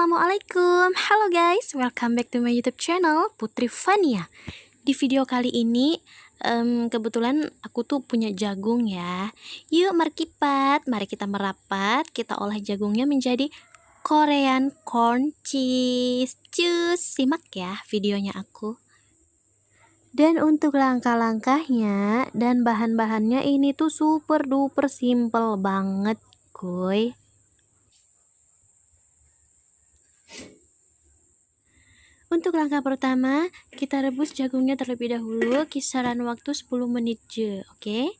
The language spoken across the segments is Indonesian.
Assalamualaikum, halo guys, welcome back to my YouTube channel Putri Fania. Di video kali ini, kebetulan aku tuh punya jagung ya. Yuk mari kita merapat, kita olah jagungnya menjadi Korean corn cheese. Cus, simak ya videonya aku. Dan untuk langkah-langkahnya dan bahan-bahannya ini tuh super duper simple banget, kuy. Untuk langkah pertama, kita rebus jagungnya terlebih dahulu, kisaran waktu 10 menit je, oke?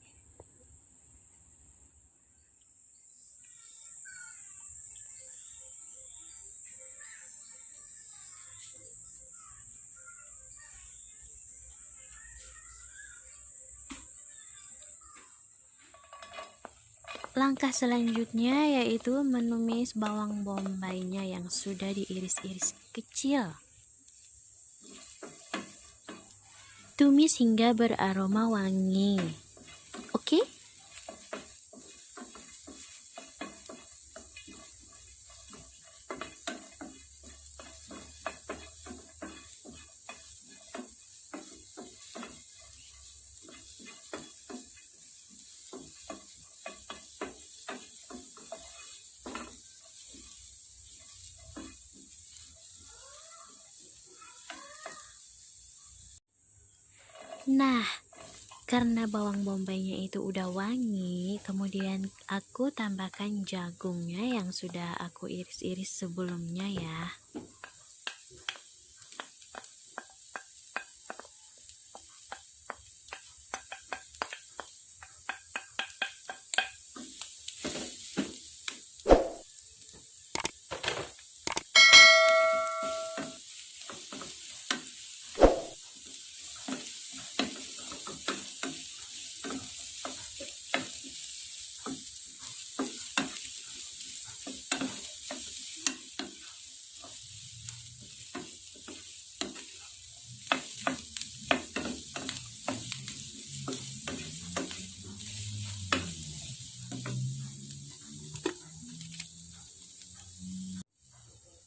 Langkah selanjutnya yaitu menumis bawang bombaynya yang sudah diiris-iris kecil. Tumis hingga beraroma wangi. Oke? Nah, karena bawang bombaynya itu udah wangi, kemudian aku tambahkan jagungnya yang sudah aku iris-iris sebelumnya ya.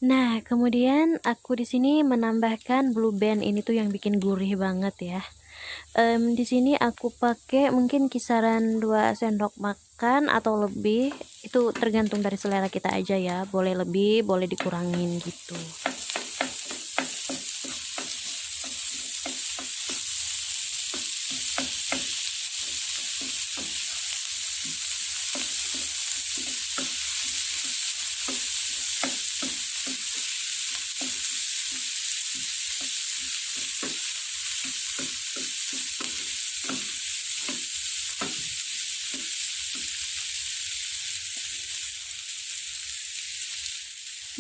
Nah, kemudian aku di sini menambahkan blue band, ini tuh yang bikin gurih banget ya. Di sini aku pakai mungkin kisaran 2 sendok makan atau lebih, itu tergantung dari selera kita aja ya, boleh lebih, boleh dikurangin gitu.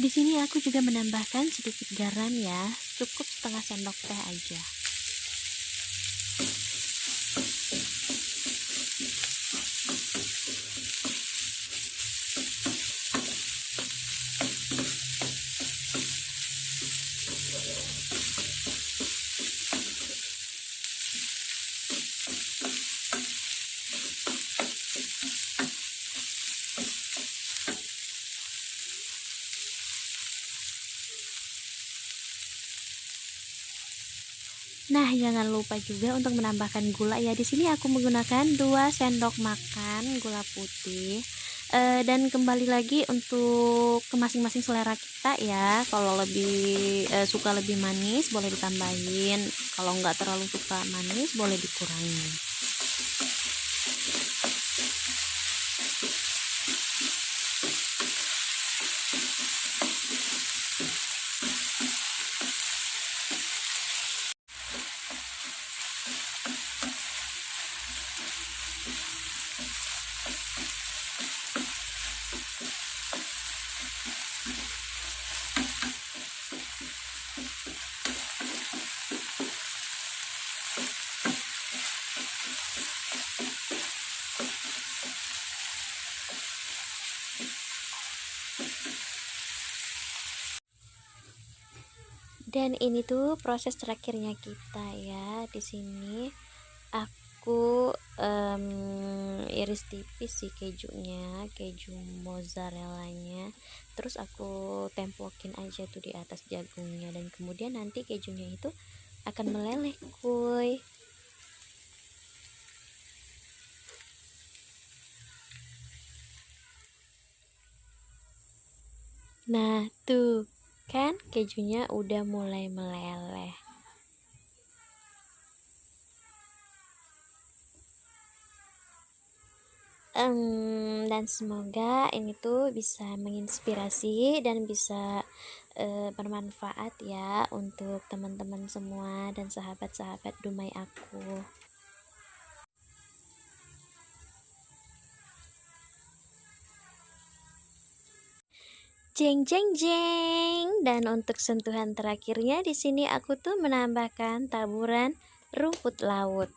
Di sini aku juga menambahkan sedikit garam ya, cukup setengah sendok teh aja. Nah, jangan lupa juga untuk menambahkan gula ya. Di sini aku menggunakan 2 sendok makan gula putih. Dan kembali lagi untuk ke masing-masing selera kita ya. Kalau lebih suka lebih manis boleh ditambahin. Kalau nggak terlalu suka manis boleh dikurangin. Dan ini tuh proses terakhirnya kita ya. Di sini aku iris tipis sih kejunya, keju mozzarellanya. Terus aku tempokin aja tuh di atas jagungnya, dan kemudian nanti kejunya itu akan meleleh kuy. Nah tuh kan kejunya udah mulai meleleh. Dan semoga ini tuh bisa menginspirasi dan bisa bermanfaat ya untuk teman-teman semua dan sahabat-sahabat Dumai aku. Jeng jeng jeng. Dan untuk sentuhan terakhirnya di sini aku tuh menambahkan taburan rumput laut.